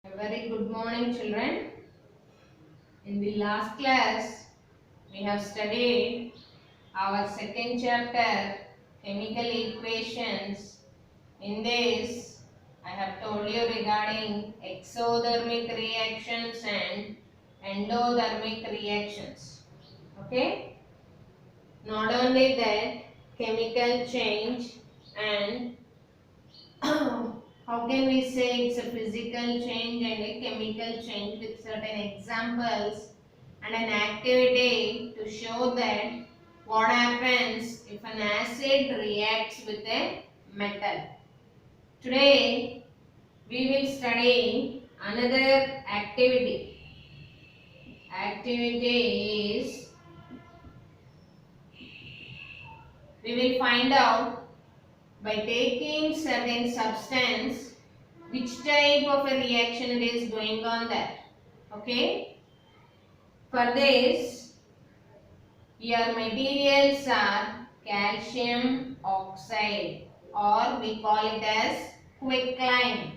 A very good morning, children. In the last class, we have studied our second chapter, chemical equations. In this, I have told you regarding exothermic reactions and endothermic reactions. Okay? Not only that, chemical change and how can we say it's a physical change and a chemical change with certain examples and an activity to show that what happens if an acid reacts with a metal. Today we will study another activity. Activity is we will find out by taking certain substance which type of a reaction it is going on there. Okay, for this your materials are calcium oxide or we call it as quicklime.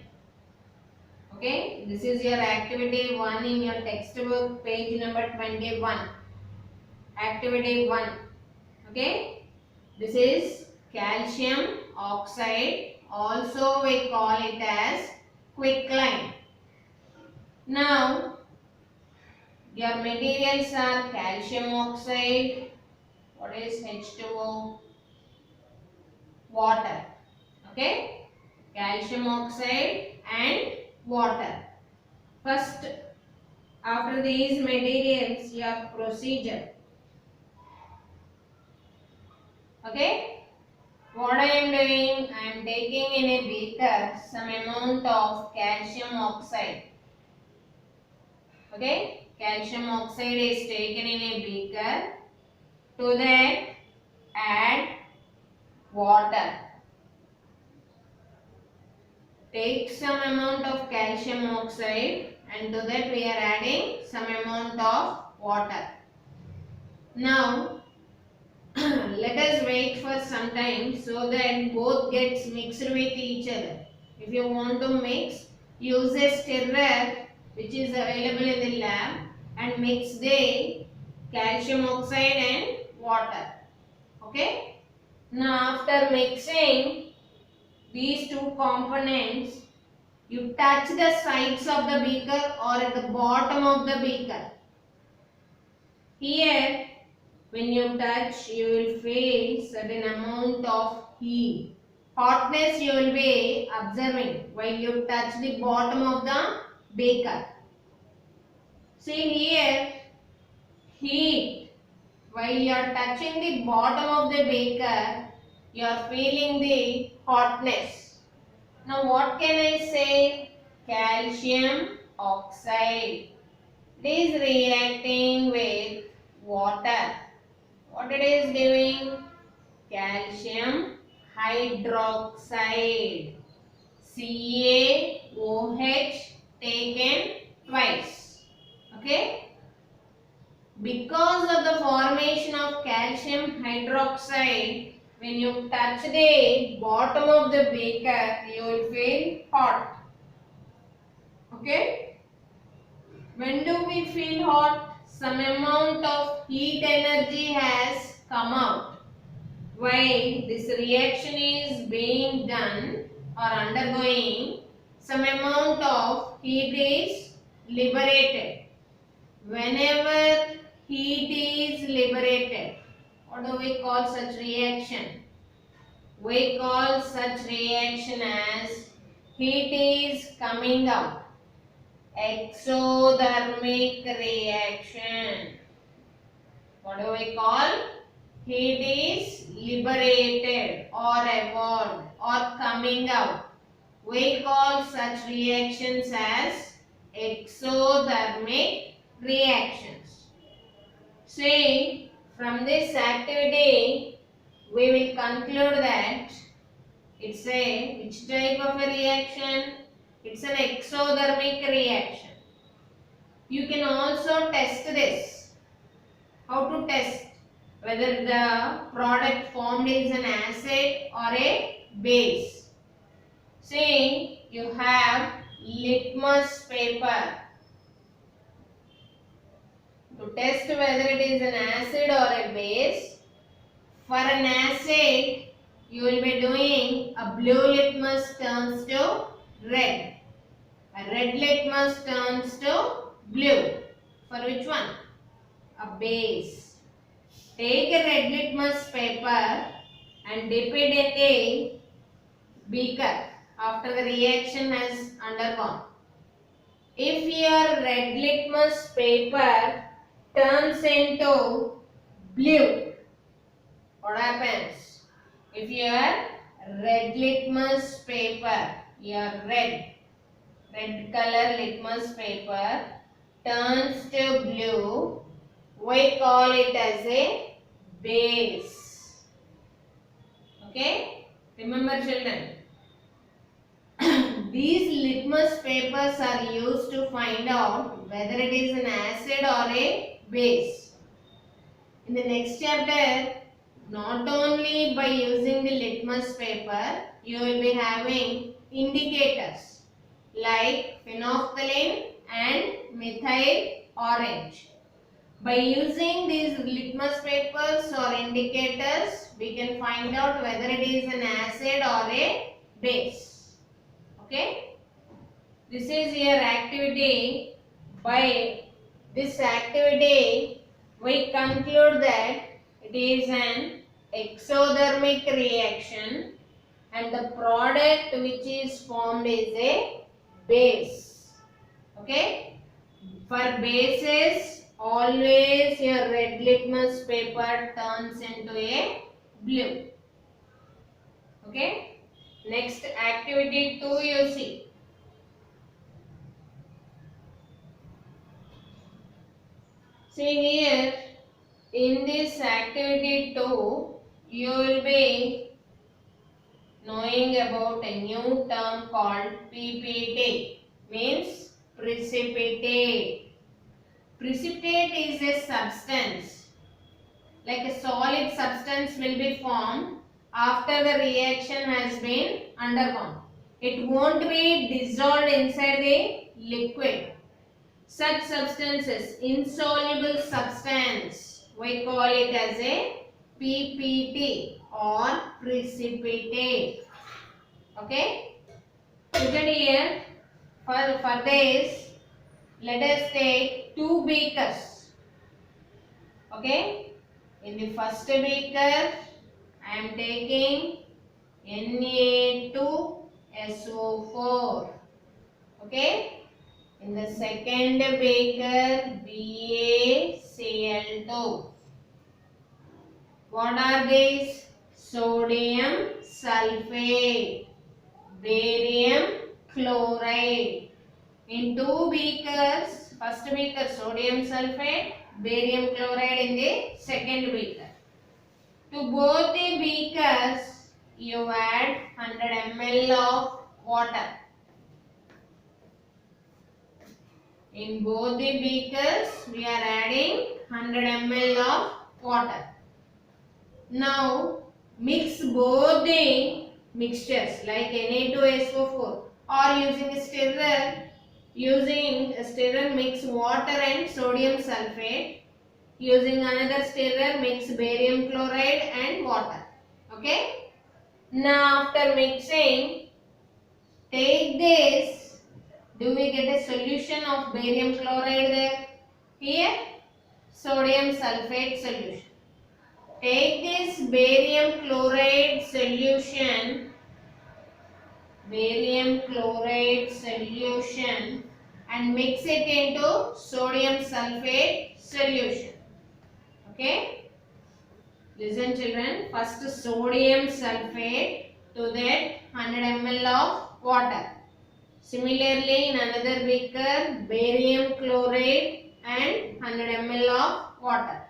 Okay, this is your activity 1 in your textbook, page number 21. Activity 1. Okay, this is calcium oxide, also we call it as quicklime. Now your materials are calcium oxide, what is H2O, water. Okay, calcium oxide and water. First, after these materials, your procedure. Okay, what I am doing, I am taking in a beaker some amount of calcium oxide. Okay, calcium oxide is taken in a beaker. To that, add water. Take some amount of calcium oxide and to that we are adding some amount of water. Now let us wait for some time so that both gets mixed with each other. If you want to mix, use a stirrer which is available in the lab and mix the calcium oxide and water. Okay. Now after mixing these two components, you touch the sides of the beaker or at the bottom of the beaker. Here, when you touch, you will feel certain amount of heat. Hotness you will be observing while you touch the bottom of the beaker. See here, heat. While you are touching the bottom of the beaker, you are feeling the hotness. Now what can I say? Calcium oxide. It is reacting with water. What it is giving? Calcium hydroxide. CaOH taken twice. Okay? Because of the formation of calcium hydroxide, when you touch the bottom of the beaker, you will feel hot. Okay? When do we feel hot? Some amount of heat energy has come out. While this reaction is being done or undergoing, some amount of heat is liberated. Whenever heat is liberated, what do we call such reaction? We call such reaction as heat is coming out. Exothermic reaction. What do we call? Heat is liberated or evolved or coming out. We call such reactions as exothermic reactions. See, from this activity, we will conclude that it's a which type of a reaction? It's an exothermic reaction. You can also test this. How to test? Whether the product formed is an acid or a base. Say you have litmus paper to test whether it is an acid or a base. For an acid, you will be doing a blue litmus turns to red. A red litmus turns to blue. For which one? A base. Take a red litmus paper and dip it in the beaker after the reaction has undergone. If your red litmus paper turns into blue, what happens? If your red litmus paper, your red color litmus paper turns to blue, we call it as a base. Okay? Remember children, these litmus papers are used to find out whether it is an acid or a base. In the next chapter, not only by using the litmus paper, you will be having indicators like phenolphthalein and methyl orange. By using these litmus papers or indicators, we can find out whether it is an acid or a base. Okay? This is your activity. By this activity, we conclude that it is an exothermic reaction and the product which is formed is a base. Okay? For bases, always your red litmus paper turns into a blue. Okay? Next activity 2 you see. See here, in this activity 2, you will be knowing about a new term called PPT, means precipitate. Precipitate is a substance, like a solid substance will be formed after the reaction has been undergone. It won't be dissolved inside the liquid. Such substances, insoluble substance, we call it as a PPT or precipitate. Okay? Written here, for this, let us take 2 beakers. Okay? In the first beaker, I am taking Na2SO4. Okay? In the second beaker, BaCl2. What are these? Sodium sulfate, barium chloride. In 2 beakers, first beaker sodium sulfate, barium chloride in the second beaker. To both the beakers, you add 100 ml of water. In both the beakers, we are adding 100 ml of water. Now, mix both the mixtures like Na2SO4 or using a stirrer. Using a stirrer, mix water and sodium sulfate. Using another stirrer, mix barium chloride and water. Okay? Now, after mixing, take this. Do we get a solution of barium chloride there? Here, sodium sulfate solution. Take this barium chloride solution and mix it into sodium sulfate solution. Okay? Listen children, first sodium sulfate, to that 100 ml of water. Similarly, in another beaker, barium chloride and 100 ml of water.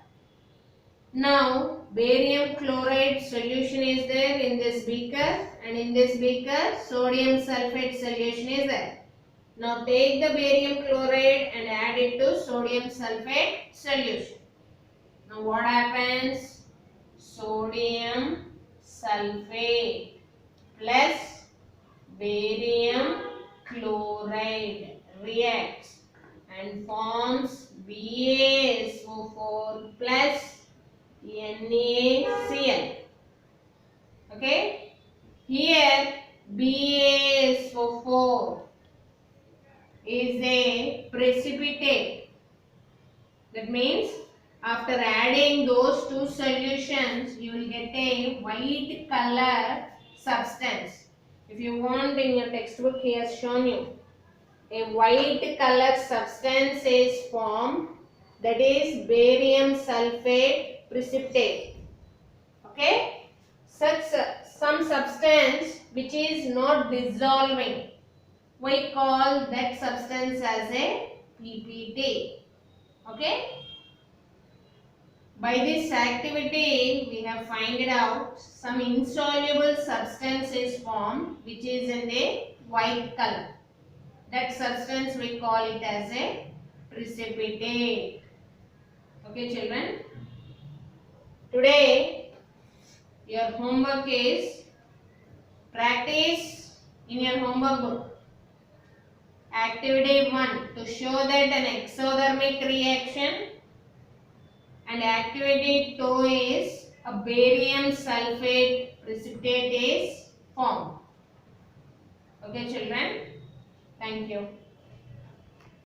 Now, barium chloride solution is there in this beaker, and in this beaker, sodium sulfate solution is there. Now, take the barium chloride and add it to sodium sulfate solution. Now, what happens? Sodium sulfate plus barium chloride reacts and forms BaSO4 plus NaCl. Okay, here BaSO4 is a precipitate. That means after adding those two solutions, you will get a white color substance. If you want, in your textbook he has shown you a white color substance is formed, that is barium sulfate precipitate. Okay, such some substance which is not dissolving, we call that substance as a PPT. Okay, by this activity we have found out some insoluble substance is formed which is in the white color. That substance we call it as a precipitate. Okay children, today your homework is practice in your homework book. Activity 1, to show that an exothermic reaction, and activity 2 is a barium sulfate precipitate is formed. Okay children, thank you.